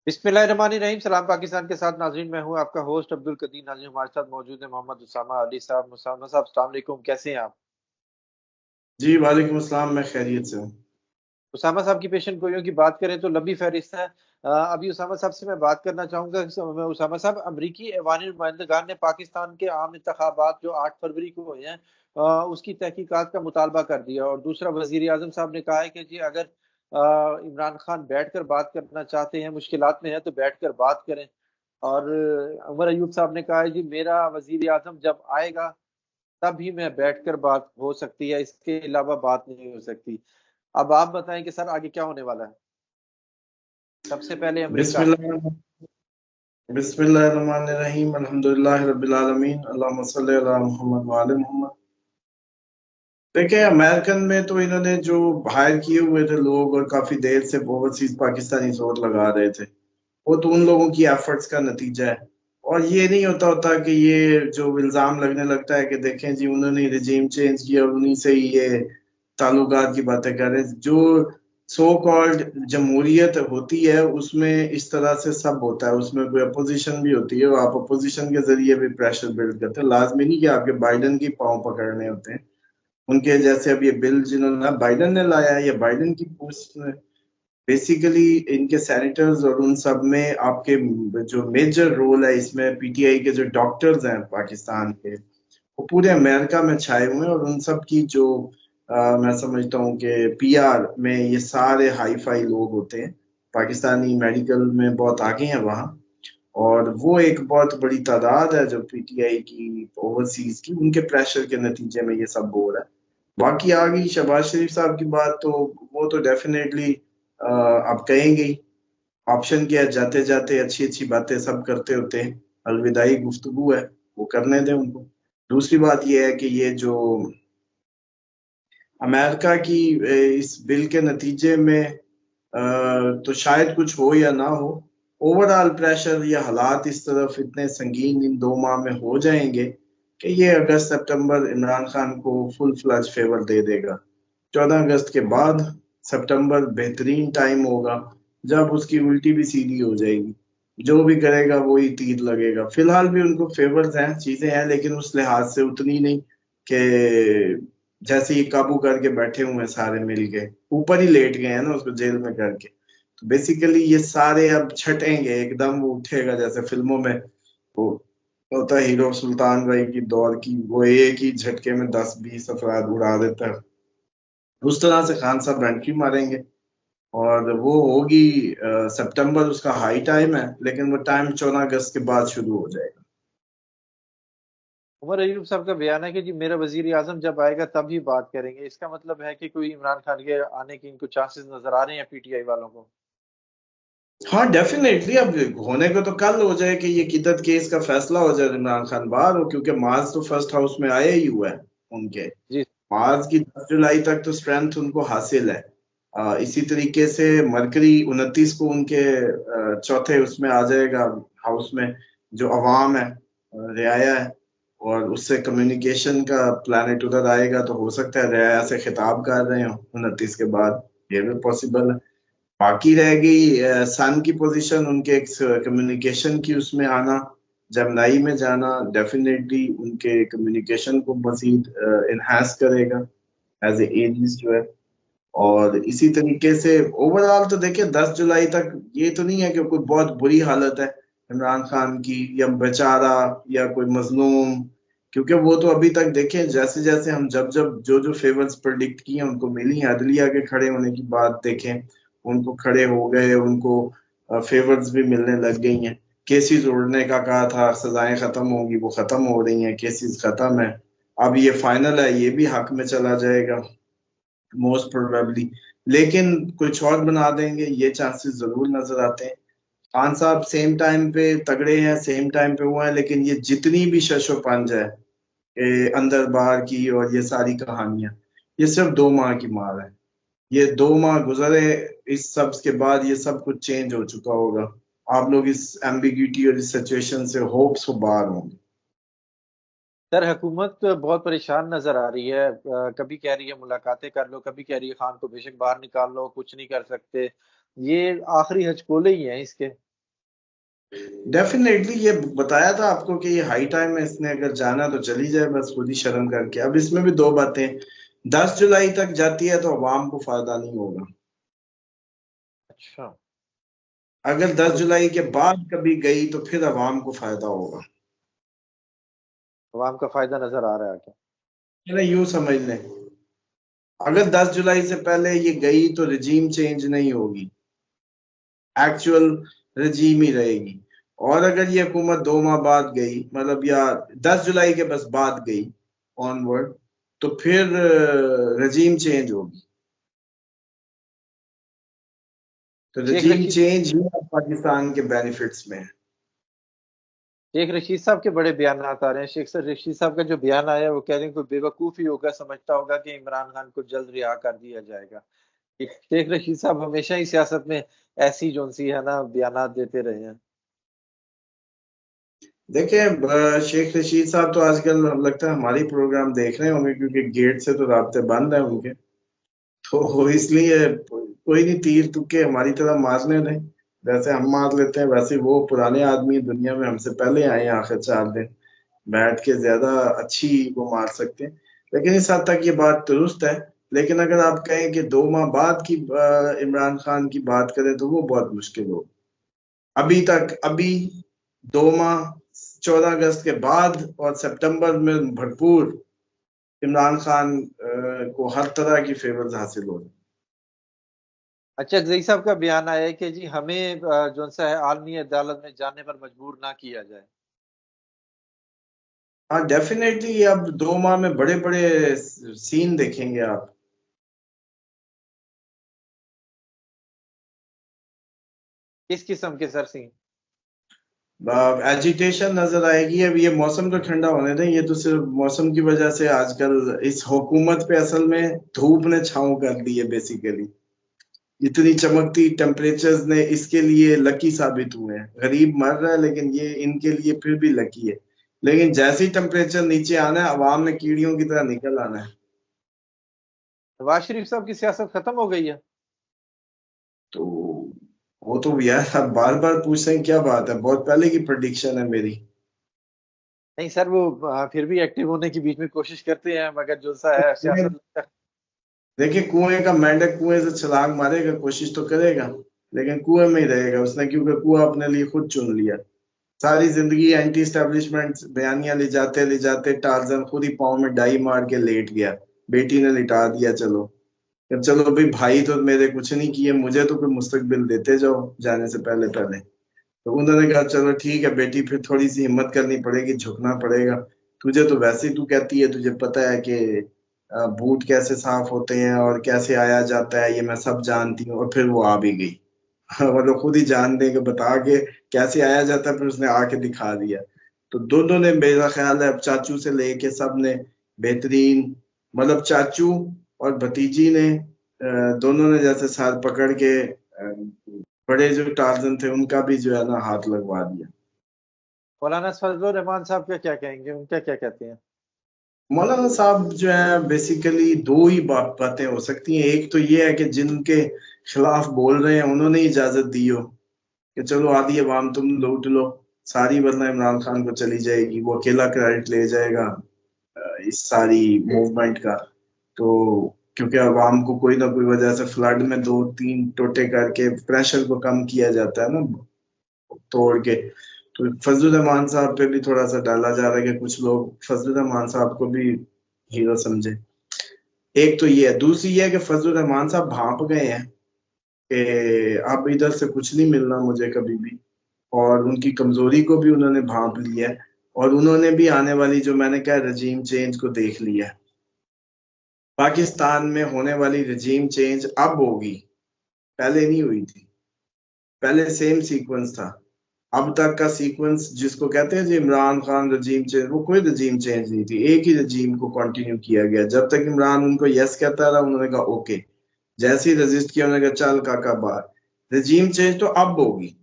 बिस्मिल्लाहिर्रहमानिर्रहीम। सलाम पाकिस्तान के साथ नाज़रीन, मैं हूं आपका होस्ट अब्दुल कदीर। नाज़रीन, हमारे साथ मौजूद है मोहम्मद उसामा अली साहब। मुसामा साहब, अस्सलाम वालेकुम, कैसे हैं आप? जी वालेकुम अस्सलाम। मैं खैरियत से हूँ। उसामा साहब की पेशन गोइयों की बात करें तो लंबी फहरिस्त है। अभी उसामा साहब से मैं बात करना चाहूंगा। उसामा साहब, अमरीकी ऐवान नुमाइंदगान ने पाकिस्तान के आम इंतखाबात जो 8 फरवरी को हुए हैं, उसकी तहकीकात का मुतालबा कर दिया। और दूसरा, वजीर आजम साहब ने कहा है कि जी अगर इमरान खान बैठकर बात करना चाहते हैं, मुश्किलात में है, तो बैठकर बात करें। और उमर अयूब साहब ने कहा है जी मेरा वजीर आजम जब आएगा तभी मैं बैठकर बात हो सकती है, इसके अलावा बात नहीं हो सकती। अब आप बताएं कि सर आगे क्या होने वाला है। सबसे पहले अमेरिका। बिस्मिल्लाह बिस्मिल्लाहिर्रहमानिर्रहीम अल्हम्दुलिल्लाहि रब्बिल आलमीन अल्लाहुम्मा सल्ली अला मुहम्मद व आले मोहम्मद। देखिए, अमेरिकन में तो इन्होंने जो हायर किए हुए थे लोग और काफी देर से ओवरसीज पाकिस्तानी जोर लगा रहे थे, वो तो उन लोगों की एफर्ट्स का नतीजा है। और ये नहीं होता होता कि ये जो इल्जाम लगने लगता है कि देखें जी उन्होंने रिजीम चेंज किया और उन्हीं से ही ये ताल्लुकात की बातें कर रहे हैं। जो सो कॉल्ड जमहूरियत होती है उसमें इस तरह से सब होता है, उसमें कोई अपोजिशन भी होती है और आप अपोजिशन के जरिए भी प्रेशर बिल्ड करते हैं। लाजमी नहीं कि आपके बाइडन की पांव पकड़ने होते हैं। उनके जैसे अब ये बिल जिन्होंने बाइडन ने लाया है, ये बाइडन की पोस्ट बेसिकली इनके सेनेटर्स और उन सब में आपके जो मेजर रोल है इसमें पीटीआई के जो डॉक्टर्स हैं पाकिस्तान के, वो पूरे अमेरिका में छाए हुए हैं। और उन सब की जो मैं समझता हूँ कि पीआर में ये सारे हाई फाई लोग होते हैं। पाकिस्तानी मेडिकल में बहुत आगे हैं वहाँ। और वो एक बहुत बड़ी तादाद है जो पीटीआई की ओवरसीज की, उनके प्रेशर के नतीजे में ये सब हो रहा है। बाकी आ गई शहबाज शरीफ साहब की बात, तो वो तो डेफिनेटली आप कहेंगे ही। ऑप्शन क्या है, जाते जाते अच्छी अच्छी बातें सब करते होते हैं, अलविदाई गुफ्तगू है, वो करने दें उनको। दूसरी बात ये है कि ये जो अमेरिका की इस बिल के नतीजे में तो शायद कुछ हो या ना हो, ओवरऑल प्रेशर या हालात इस तरफ इतने संगीन इन 2 माह में हो जाएंगे कि ये अगस्त सितंबर इमरान खान को फुल फ्लज फेवर दे देगा। 14 अगस्त के बाद सितंबर बेहतरीन टाइम होगा जब उसकी उल्टी भी सीधी हो जाएगी। जो भी करेगा वही तीर लगेगा। फिलहाल भी उनको फेवर्स हैं, चीजें हैं, लेकिन उस लिहाज से उतनी नहीं कि जैसे ये काबू करके बैठे हुए हैं सारे मिलके, ऊपर ही लेट गए हैं ना उसको जेल में करके। तो बेसिकली ये सारे अब छटेंगे, एकदम वो उठेगा जैसे फिल्मों में वो होता है, हीरो सुल्तान भाई की दौर की, वो एक ही झटके में 10-20 अफराद उड़ा देता है। उस तरह से खान साहब एंट्री मारेंगे और वो होगी सितंबर उसका हाई टाइम है, लेकिन वो टाइम 14 अगस्त के बाद शुरू हो जाएगा। उमर अयूब साहब का बयान है कि जी मेरा वजीर आजम जब आएगा तभी बात करेंगे। इसका मतलब है कि कोई इमरान खान के आने के इनको चांसेस नजर आ रहे हैं पीटीआई वालों को। हाँ डेफिनेटली, अब होने को तो कल हो जाए कि ये किदत केस का फैसला हो जाए, इमरान खान बाहर हो, क्योंकि मार्च तो फर्स्ट हाउस में आया ही हुआ है उनके। जी। मार्च की 10 जुलाई तक तो स्ट्रेंथ उनको हासिल है। इसी तरीके से मरकरी 29 को उनके चौथे उसमें आ जाएगा, हाउस में, जो अवाम है, रियाया है। और उससे कम्युनिकेशन का प्लानिट उधर आएगा, तो हो सकता है रियाया से खिताब कर रहे हो 29 के बाद, ये भी पॉसिबल है। बाकी रह गई सन की पोजीशन, उनके कम्युनिकेशन की उसमें आना, जर्मनाई में जाना डेफिनेटली उनके कम्युनिकेशन को मजीद इनहांस करेगा एज ए एजिस जो है। और इसी तरीके से ओवरऑल तो देखिए 10 जुलाई तक ये तो नहीं है कि कोई बहुत बुरी हालत है इमरान खान की, या बेचारा, या कोई मजलूम। क्योंकि वो तो अभी तक देखें, जैसे जैसे हम जब जब जो जो फेवर्स प्रिडिक्ट किए उनको मिली हैं, अदलिया के खड़े होने की बात देखें, उनको खड़े हो गए, उनको फेवर्स भी मिलने लग गई हैं। केसेस उड़ने का कहा था, सजाएं खत्म होगी, वो खत्म हो रही हैं, केसेस खत्म है। अब ये फाइनल है, ये भी हक में चला जाएगा मोस्ट प्रोबेबली। लेकिन कुछ और बना देंगे, ये चांसेस जरूर नजर आते हैं। खान साहब सेम टाइम पे तगड़े हैं, सेम टाइम पे हुआ है, लेकिन ये जितनी भी शशोपंज है अंदर बाहर की और ये सारी कहानियां, ये सिर्फ 2 माह की मार है। ये 2 माह गुजरे, इस सब के बाद ये सब कुछ चेंज हो चुका होगा। आप लोग इस एम्बिग्यूटी और इस सिचुएशन से होप्स हो बाहर होंगे। सर, हुकूमत बहुत परेशान नजर आ रही है। कभी कह रही है मुलाकातें कर लो, कभी कह रही है खान को बेशक बाहर निकाल लो, कुछ नहीं कर सकते। ये आखिरी हचकोले ही हैं इसके। डेफिनेटली ये बताया था आपको कि ये हाई टाइम है, इसने अगर जाना तो चली जाए बस खुद ही शर्म करके। अब इसमें भी दो बातें, 10 जुलाई तक जाती है तो अवाम को फायदा नहीं होगा। अच्छा। अगर 10 जुलाई तो के बाद कभी गई तो फिर अवाम को फायदा होगा। अवाम का फायदा नजर आ रहा है क्या? मेरा यूं समझ लें, अगर 10 जुलाई से पहले ये गई तो रिजीम चेंज नहीं होगी, एक्चुअल रजीम ही रहेगी। और अगर ये हुकूमत 2 माह बाद गई, मतलब या 10 जुलाई के बस बाद गई ऑनवर्ड, तो फिर रजीम चेंज होगी। तो शेख रजीम रशीद चेंज ही अब पाकिस्तान के बेनिफिट्स में है। शेख रशीद साहब के बड़े बयान आ रहे हैं। शेख सर रशीद साहब का जो बयान आया वो कह रहे हैं कोई बेवकूफ ही होगा, समझता होगा कि इमरान खान को जल्द रिहा कर दिया जाएगा। शेख रशीद साहब हमेशा ही सियासत में ऐसी जोन सी है ना बयानात देते रहे हैं। देखिए, शेख रशीद साहब तो आजकल लगता है हमारी प्रोग्राम देख रहे होंगे, क्योंकि गेट से तो राब्ते बंद है उनके। तो इसलिए कोई नहीं, तीर तुक्के हमारी तरह मारने दें, जैसे हम मार लेते हैं वैसे वो पुराने आदमी दुनिया में हमसे पहले आए हैं, आखिर 4 दिन बैठ के ज्यादा अच्छी वो मार सकते हैं। लेकिन इस हद तक ये बात दुरुस्त है। लेकिन अगर आप कहें कि 2 माह बाद की इमरान खान की बात करें तो वो बहुत मुश्किल हो। अभी तक, अभी 2 माह, 14 अगस्त के बाद और सितंबर में भरपूर इमरान खान को हर तरह की फेवर्स हासिल हो रहे हैं। अच्छा, जई साहब का बयान आया है कि जी हमें जो सा है आलमी अदालत में जाने पर मजबूर ना किया जाए। हाँ डेफिनेटली, ये अब 2 माह में बड़े बड़े सीन देखेंगे आप। किस किस्म के सर सिंह? एजिटेशन नजर आएगी। अब ये मौसम तो ठंडा होने दें, ये तो सिर्फ मौसम की वजह से आजकल इस हुकूमत पे असल में धूप ने छांव कर दी है बेसिकली। इतनी चमकती टेम्परेचर्स ने इसके लिए लकी साबित हुए हैं। गरीब मर रहा है लेकिन ये इनके लिए फिर भी लकी है। लेकिन जैसे ही टेम्परेचर नीचे आना है, अवाम ने कीड़ियों की तरह निकल आना है। नवाज शरीफ साहब की सियासत खत्म हो गई है? तो वो तो यार आप बार बार पूछ रहे हैं, क्या बात है, बहुत पहले की प्रेडिक्शन है मेरी। नहीं सर, वो फिर भी एक्टिव होने की बीच में कोशिश करते हैं, मगर जो सा है कुएं- सियासत। देखिए, कुएं का मेंढक कुएं से छलांग मारेगा, कोशिश तो करेगा, लेकिन कुएं में ही रहेगा उसने, क्योंकि कुआं अपने लिए खुद चुन लिया। सारी जिंदगी एंटी स्टैब्लिशमेंट बयानियां ले जाते टार्जन खुद ही पाँव में डाई मार के लेट गया। बेटी ने लिटा दिया, चलो अब चलो भाई, भाई तो मेरे कुछ नहीं किए, मुझे तो कोई मुस्तकबिल देते जाओ जाने से पहले पहले। तो उन्होंने कहा चलो ठीक है बेटी, फिर थोड़ी सी हिम्मत करनी पड़ेगी, झुकना पड़ेगा। तुझे तो वैसे ही, तू कहती है तुझे पता है कि बूट कैसे साफ होते हैं और कैसे आया जाता है, ये मैं सब जानती हूँ, और फिर वो आ भी गई। मतलब खुद ही जान दे के बता के कैसे आया जाता है, फिर उसने आके दिखा दिया। तो दोनों ने, मेरा ख्याल है अब चाचू से लेके सब ने बेहतरीन, मतलब चाचू और भतीजी ने दोनों ने जैसे साथ पकड़ के बड़े जो टार्जन थे उनका भी जो है ना हाथ लगवा दिया। मौलाना फजलुर रहमान साहब क्या क्या कहेंगे, उनका क्या कहते हैं? मौलाना साहब जो है बेसिकली दो ही बातें हो सकती हैं। एक तो ये है कि जिनके खिलाफ बोल रहे हैं उन्होंने इजाजत दी हो कि चलो आधी अवाम तुम लूट लो सारी, वरना इमरान खान को चली जाएगी, वो अकेला क्रेडिट ले जाएगा इस सारी मूवमेंट का। तो क्योंकि अवाम को कोई ना कोई वजह से फ्लड में 2-3 टोटे करके प्रेशर को कम किया जाता है ना, तोड़ के। तो फजलुर रहमान साहब पे भी थोड़ा सा डाला जा रहा है कि कुछ लोग फजलुर रहमान साहब को भी हीरो समझे। एक तो ये है, दूसरी ये है कि फजलुर रहमान साहब भांप गए हैं कि अब इधर से कुछ नहीं मिलना मुझे कभी भी, और उनकी कमजोरी को भी उन्होंने भांप लिया है। और उन्होंने भी आने वाली जो मैंने कहा रजीम चेंज को देख लिया है। पाकिस्तान में होने वाली रजीम चेंज अब होगी, पहले नहीं हुई थी। पहले सेम सीक्वेंस था। अब तक का सीक्वेंस जिसको कहते हैं जी इमरान खान रजीम चेंज, वो कोई रजीम चेंज नहीं थी, एक ही रजीम को कंटिन्यू किया गया। जब तक इमरान उनको यस कहता रहा उन्होंने कहा ओके, जैसे ही रजिस्ट किया उन्होंने कहा चल काका बाहर। रजीम चेंज तो अब होगी।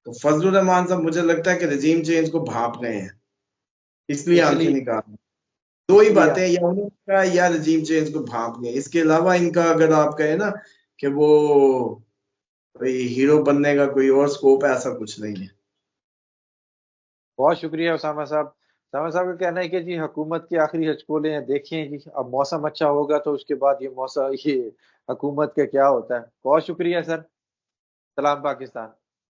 तो फजलुर रहमान साहब मुझे लगता है कि रजीम चेंज को भाप गए हैं, इसलिए आंखें इसलिए निकाल। दो ही इसलिए बातें, या उनका या रजीम चेंज को भाप गए। इसके अलावा इनका अगर आप कहें ना कि वो कोई हीरो बनने का कोई और स्कोप है, ऐसा कुछ नहीं है। बहुत शुक्रिया उसामा साहब। उसामा साहब का कहना है कि जी हुकूमत की आखिरी हचकोले हैं, देखें जी अब मौसम अच्छा होगा तो उसके बाद ये मौसम ये हुकूमत का क्या होता है। बहुत शुक्रिया सर। सलाम पाकिस्तान।